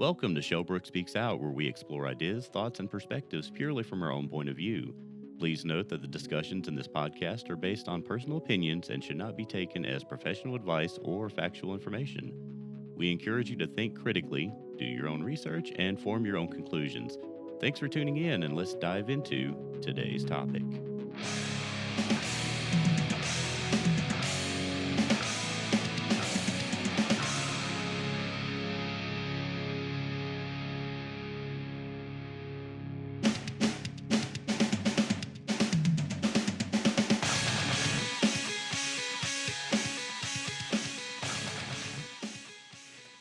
Welcome to Shelbrook Speaks Out, where we explore ideas, thoughts, and perspectives purely from our own point of view. Please note that the discussions in this podcast are based on personal opinions and should not be taken as professional advice or factual information. We encourage you to think critically, do your own research, and form your own conclusions. Thanks for tuning in, and let's dive into today's topic.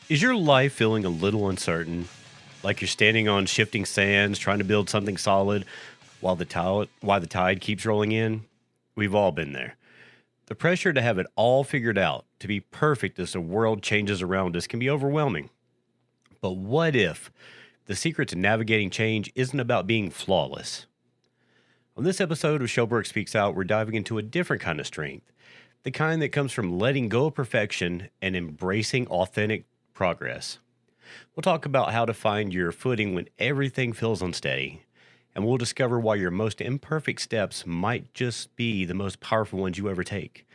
Is your life feeling a little uncertain? Like you're standing on shifting sands trying to build something solid while the tide keeps rolling in? We've all been there. The pressure to have it all figured out, to be perfect as the world changes around us, can be overwhelming. But what if the secret to navigating change isn't about being flawless? On this episode of Shelbrook Speaks Out, we're diving into a different kind of strength, the kind that comes from letting go of perfection and embracing authentic progress. We'll talk about how to find your footing when everything feels unsteady, and we'll discover why your most imperfect steps might just be the most powerful ones you ever take.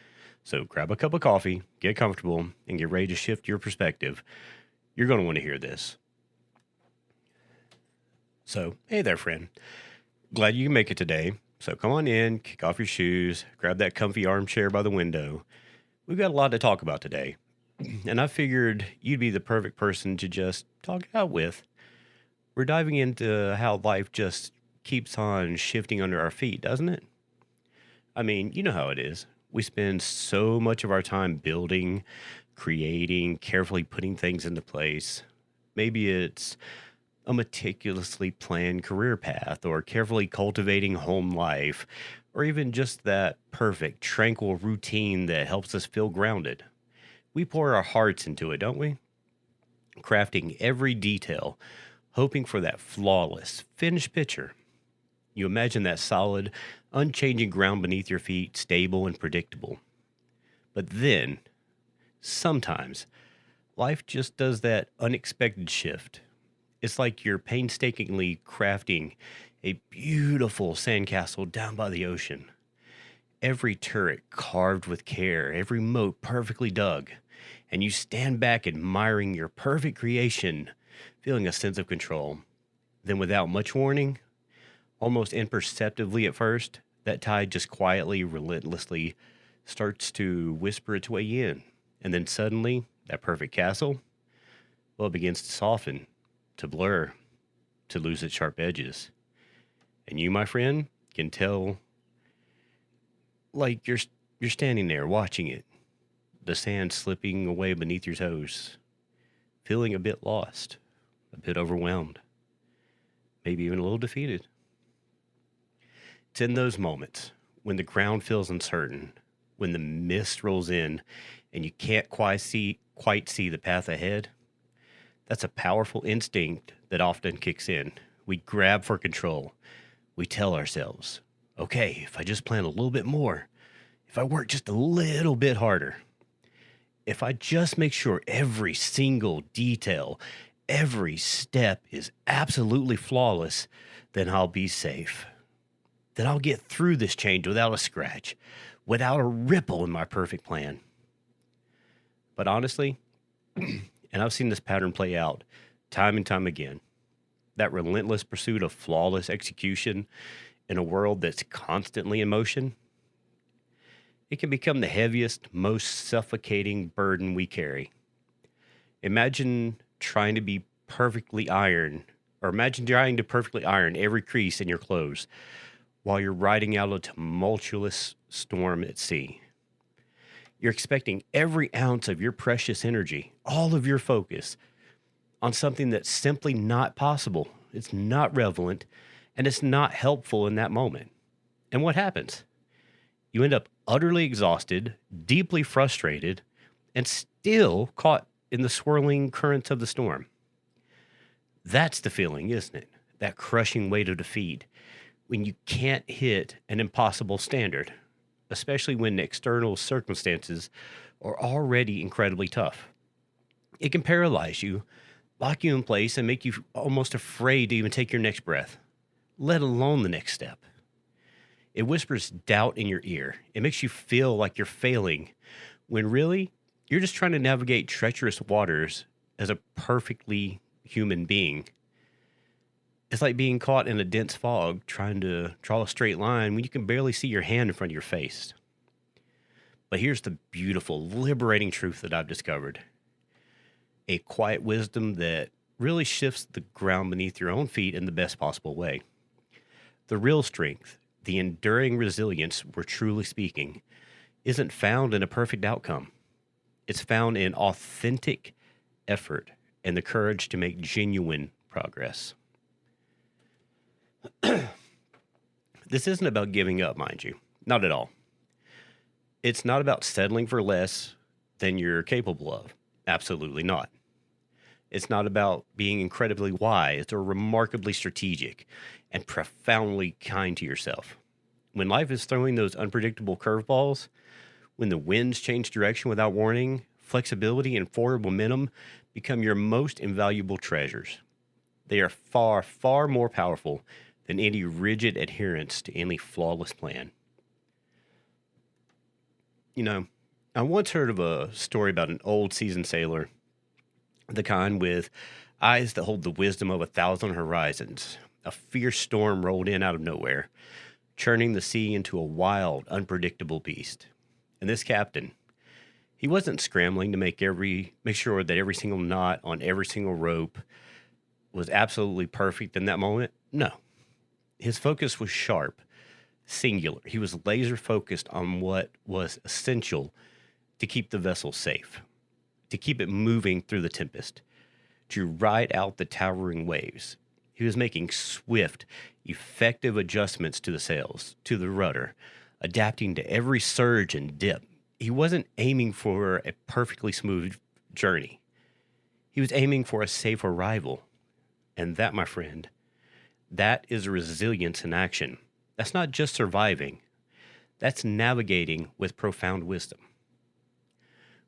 So grab a cup of coffee, get comfortable, and get ready to shift your perspective. You're going to want to hear this. So, hey there, friend. Glad you can make it today. So come on in, kick off your shoes, grab that comfy armchair by the window. We've got a lot to talk about today. And I figured you'd be the perfect person to just talk it out with. We're diving into how life just keeps on shifting under our feet, doesn't it? I mean, you know how it is. We spend so much of our time building, creating, carefully putting things into place. Maybe it's a meticulously planned career path, or carefully cultivating home life, or even just that perfect, tranquil routine that helps us feel grounded. We pour our hearts into it, don't we? Crafting every detail, hoping for that flawless, finished picture. You imagine that solid, unchanging ground beneath your feet, stable and predictable. But then, sometimes, life just does that unexpected shift. It's like you're painstakingly crafting a beautiful sandcastle down by the ocean. Every turret carved with care, every moat perfectly dug. And you stand back admiring your perfect creation, feeling a sense of control. Then without much warning, almost imperceptibly at first, that tide just quietly, relentlessly starts to whisper its way in. And then suddenly, that perfect castle, well, it begins to soften, to blur, to lose its sharp edges. And you, my friend, can tell, like you're standing there watching it. The sand slipping away beneath your toes, feeling a bit lost, a bit overwhelmed, maybe even a little defeated. It's in those moments when the ground feels uncertain, when the mist rolls in and you can't quite see the path ahead. That's a powerful instinct that often kicks in. We grab for control. We tell ourselves, okay, if I just plan a little bit more, if I work just a little bit harder, if I just make sure every single detail, every step is absolutely flawless, then I'll be safe. Then I'll get through this change without a scratch, without a ripple in my perfect plan. But honestly, and I've seen this pattern play out time and time again, that relentless pursuit of flawless execution in a world that's constantly in motion, it can become the heaviest, most suffocating burden we carry. Imagine trying to perfectly iron every crease in your clothes while you're riding out a tumultuous storm at sea. You're expecting every ounce of your precious energy, all of your focus, on something that's simply not possible. It's not relevant, and it's not helpful in that moment. And what happens? You end up utterly exhausted, deeply frustrated, and still caught in the swirling currents of the storm. That's the feeling, isn't it? That crushing weight of defeat when you can't hit an impossible standard, especially when external circumstances are already incredibly tough. It can paralyze you lock you in place and make you almost afraid to even take your next breath, let alone the next step. It whispers doubt in your ear. It makes you feel like you're failing when really you're just trying to navigate treacherous waters as a perfectly human being. It's like being caught in a dense fog trying to draw a straight line when you can barely see your hand in front of your face. But here's the beautiful, liberating truth that I've discovered. A quiet wisdom that really shifts the ground beneath your own feet in the best possible way. The real strength, the enduring resilience we're truly speaking, isn't found in a perfect outcome. It's found in authentic effort and the courage to make genuine progress. This isn't about giving up, mind you. Not at all. It's not about settling for less than you're capable of. Absolutely not. It's not about being incredibly wise or remarkably strategic and profoundly kind to yourself. When life is throwing those unpredictable curveballs, when the winds change direction without warning, flexibility and forward momentum become your most invaluable treasures. They are far, far more powerful than any rigid adherence to any flawless plan. You know, I once heard of a story about an old seasoned sailor, the kind with eyes that hold the wisdom of 1,000 horizons. A fierce storm rolled in out of nowhere, churning the sea into a wild, unpredictable beast. And this captain, he wasn't scrambling to make sure that every single knot on every single rope was absolutely perfect in that moment. No. His focus was sharp, singular. He was laser focused on what was essential to keep the vessel safe, to keep it moving through the tempest, to ride out the towering waves. He was making swift, effective adjustments to the sails, to the rudder, adapting to every surge and dip. He wasn't aiming for a perfectly smooth journey. He was aiming for a safe arrival. And that, my friend, that is resilience in action. That's not just surviving. That's navigating with profound wisdom.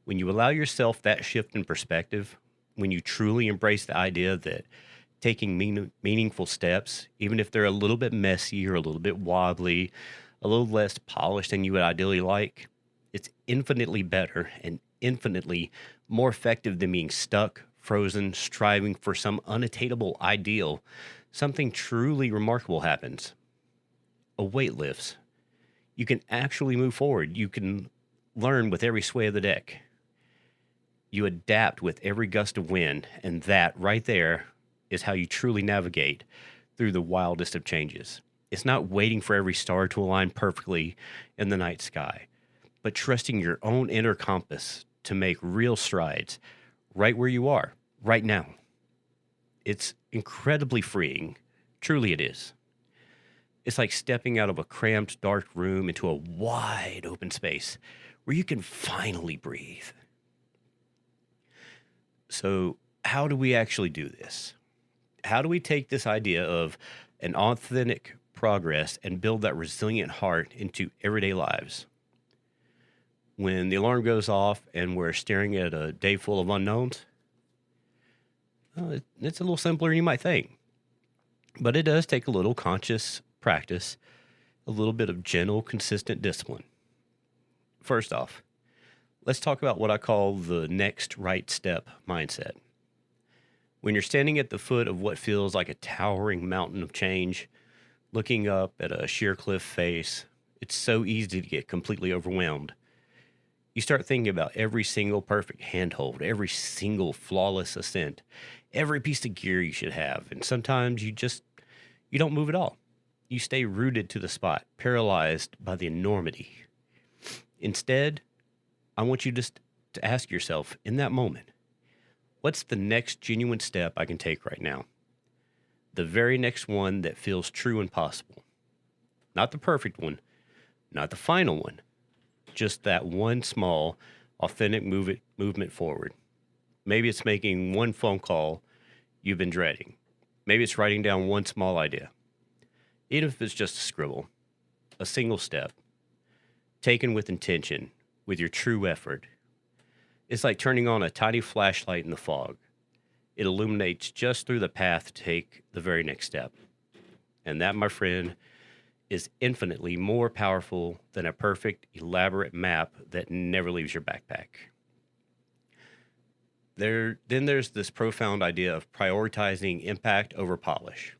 When you allow yourself that shift in perspective, when you truly embrace the idea that taking meaningful steps, even if they're a little bit messy or a little bit wobbly, a little less polished than you would ideally like, it's infinitely better and infinitely more effective than being stuck, frozen, striving for some unattainable ideal. Something truly remarkable happens. A weight lifts. You can actually move forward. You can learn with every sway of the deck. You adapt with every gust of wind, and that right there is how you truly navigate through the wildest of changes. It's not waiting for every star to align perfectly in the night sky, but trusting your own inner compass to make real strides right where you are, right now. It's incredibly freeing. Truly it is. It's like stepping out of a cramped, dark room into a wide open space where you can finally breathe. So, how do we actually do this? How do we take this idea of an authentic progress and build that resilient heart into everyday lives? When the alarm goes off and we're staring at a day full of unknowns, it's a little simpler than you might think. But it does take a little conscious practice, a little bit of gentle, consistent discipline. First off, let's talk about what I call the next right step mindset. When you're standing at the foot of what feels like a towering mountain of change, looking up at a sheer cliff face, it's so easy to get completely overwhelmed. You start thinking about every single perfect handhold, every single flawless ascent, every piece of gear you should have, and sometimes you don't move at all. You stay rooted to the spot, paralyzed by the enormity. Instead, I want you just to ask yourself in that moment, what's the next genuine step I can take right now? The very next one that feels true and possible. Not the perfect one, not the final one, just that one small, authentic movement forward. Maybe it's making one phone call you've been dreading. Maybe it's writing down one small idea. Even if it's just a scribble, a single step, taken with intention, with your true effort. It's like turning on a tiny flashlight in the fog. It illuminates just through the path to take the very next step. And that, my friend, is infinitely more powerful than a perfect, elaborate map that never leaves your backpack. Then there's this profound idea of prioritizing impact over polish.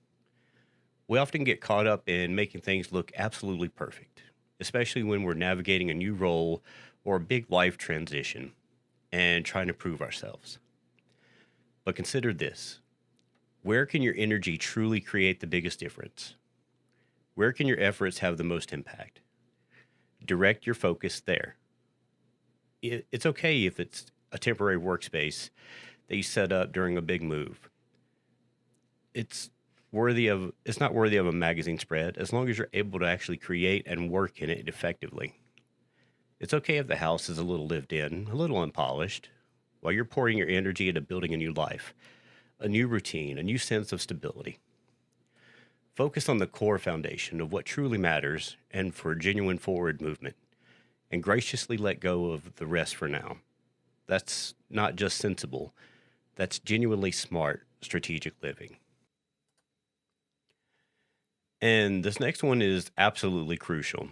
We often get caught up in making things look absolutely perfect, especially when we're navigating a new role or a big life transition and trying to prove ourselves. But consider this. Where can your energy truly create the biggest difference? Where can your efforts have the most impact? Direct your focus there. It's okay if it's a temporary workspace that you set up during a big move. It's not worthy of a magazine spread as long as you're able to actually create and work in it effectively. It's okay if the house is a little lived in, a little unpolished, while you're pouring your energy into building a new life, a new routine, a new sense of stability. Focus on the core foundation of what truly matters and for genuine forward movement, and graciously let go of the rest for now. That's not just sensible, that's genuinely smart, strategic living. And this next one is absolutely crucial.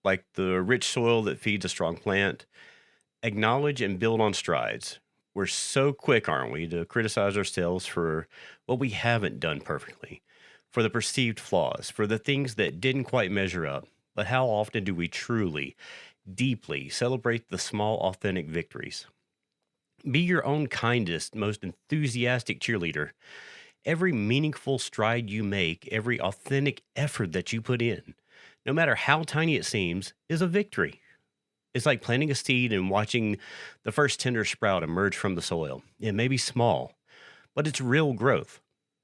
Like the rich soil that feeds a strong plant, acknowledge and build on strides. We're so quick, aren't we, to criticize ourselves for what we haven't done perfectly, for the perceived flaws, for the things that didn't quite measure up. But how often do we truly, deeply celebrate the small, authentic victories? Be your own kindest, most enthusiastic cheerleader. Every meaningful stride you make, every authentic effort that you put in, no matter how tiny it seems, is a victory. It's like planting a seed and watching the first tender sprout emerge from the soil. It may be small, but it's real growth.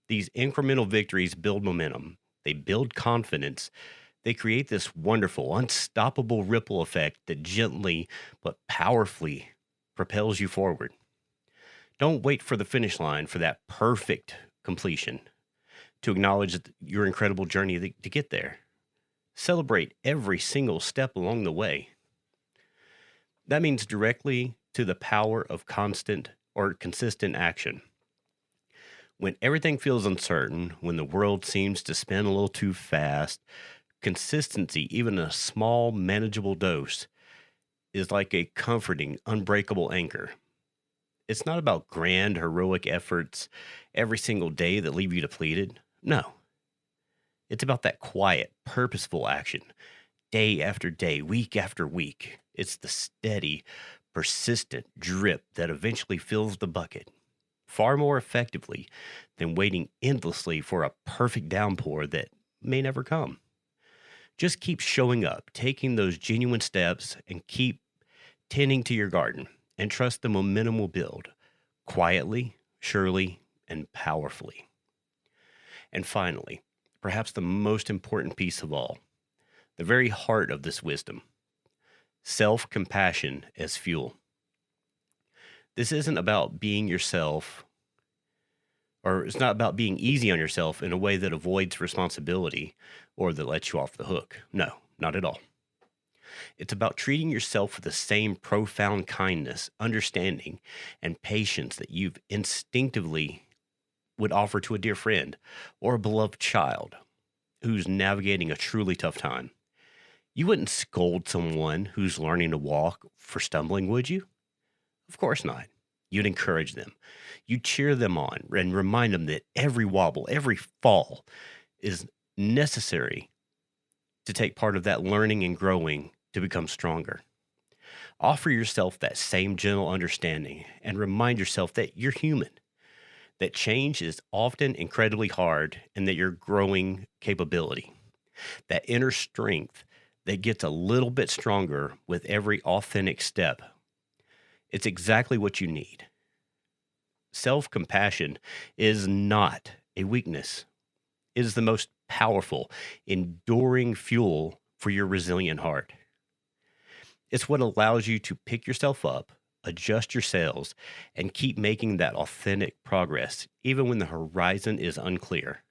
These incremental victories build momentum. They build confidence. They create this wonderful, unstoppable ripple effect that gently but powerfully propels you forward. Don't wait for the finish line for that perfect completion to acknowledge your incredible journey to get there. Celebrate every single step along the way. That means directly to the power of constant or consistent action. When everything feels uncertain, when the world seems to spin a little too fast, consistency, even a small, manageable dose, is like a comforting, unbreakable anchor. It's not about grand, heroic efforts every single day that leave you depleted. No. It's about that quiet, purposeful action, day after day, week after week. It's the steady, persistent drip that eventually fills the bucket, far more effectively than waiting endlessly for a perfect downpour that may never come. Just keep showing up, taking those genuine steps, and keep tending to your garden, and trust the momentum will build, quietly, surely, and powerfully. And finally, perhaps the most important piece of all, the very heart of this wisdom, self-compassion as fuel. This isn't about being yourself, or it's not about being easy on yourself in a way that avoids responsibility or that lets you off the hook. No, not at all. It's about treating yourself with the same profound kindness, understanding, and patience that you've instinctively would offer to a dear friend or a beloved child who's navigating a truly tough time. You wouldn't scold someone who's learning to walk for stumbling, would you? Of course not. You'd encourage them. You'd cheer them on and remind them that every wobble, every fall is necessary to take part of that learning and growing to become stronger. Offer yourself that same gentle understanding and remind yourself that you're human, that change is often incredibly hard, and that you're growing capability, that inner strength that gets a little bit stronger with every authentic step. It's exactly what you need. Self-compassion is not a weakness. It is the most powerful, enduring fuel for your resilient heart. It's what allows you to pick yourself up, adjust your sails, and keep making that authentic progress, even when the horizon is unclear.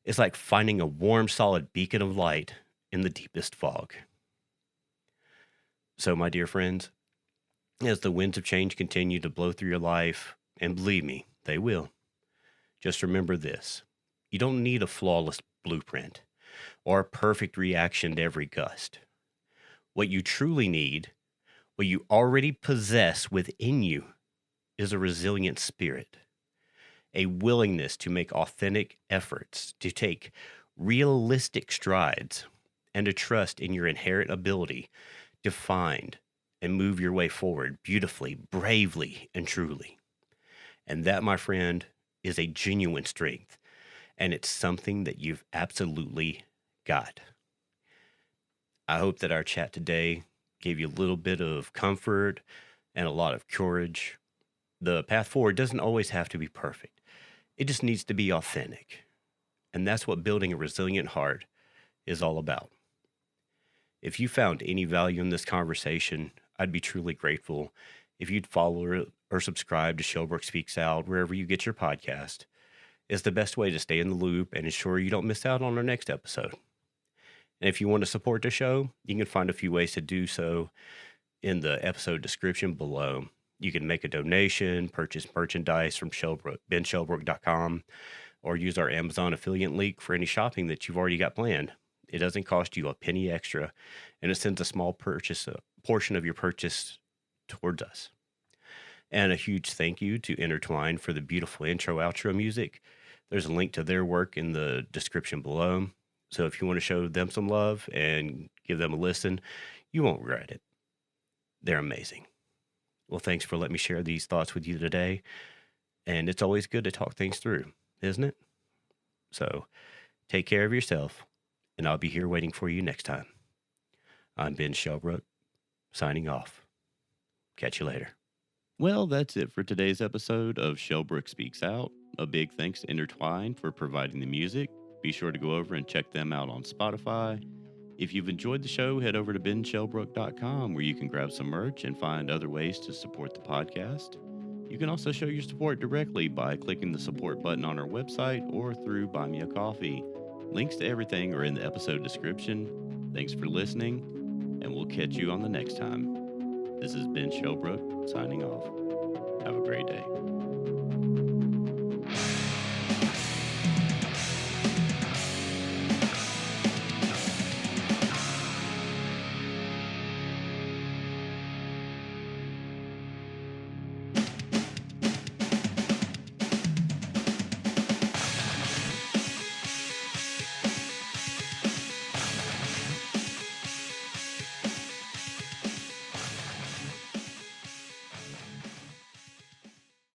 It's like finding a warm, solid beacon of light in the deepest fog. So, my dear friends, as the winds of change continue to blow through your life, and believe me, They will. Just remember this. You don't need a flawless blueprint or a perfect reaction to every gust. What you truly need, what you already possess within you, is a resilient spirit, a willingness to make authentic efforts, to take realistic strides, and to trust in your inherent ability to find and move your way forward beautifully, bravely, and truly. And that, my friend, is a genuine strength, and it's something that you've absolutely got. I hope that our chat today gave you a little bit of comfort and a lot of courage. The path forward doesn't always have to be perfect. It just needs to be authentic. And that's what building a resilient heart is all about. If you found any value in this conversation, I'd be truly grateful if you'd follow or subscribe to Shelbrook Speaks Out wherever you get your podcast. It's the best way to stay in the loop and ensure you don't miss out on our next episode. And if you want to support the show, you can find a few ways to do so in the episode description below. You can make a donation, purchase merchandise from Shelbrook, BenShelbrook.com, or use our Amazon affiliate link for any shopping that you've already got planned. It doesn't cost you a penny extra, and it sends a small portion of your purchase towards us. And a huge thank you to Intertwine for the beautiful intro-outro music. There's a link to their work in the description below. So if you want to show them some love and give them a listen, you won't regret it. They're amazing. Well, thanks for letting me share these thoughts with you today. And it's always good to talk things through, isn't it? So take care of yourself, and I'll be here waiting for you next time. I'm Ben Shelbrook, signing off. Catch you later. Well, that's it for today's episode of Shelbrook Speaks Out. A big thanks to Intertwine for providing the music. Be sure to go over and check them out on Spotify. If you've enjoyed the show, head over to BenShelbrook.com where you can grab some merch and find other ways to support the podcast. You can also show your support directly by clicking the support button on our website or through Buy Me a Coffee. Links to everything are in the episode description. Thanks for listening, and we'll catch you on the next time. This is Ben Shelbrook signing off. Have a great day.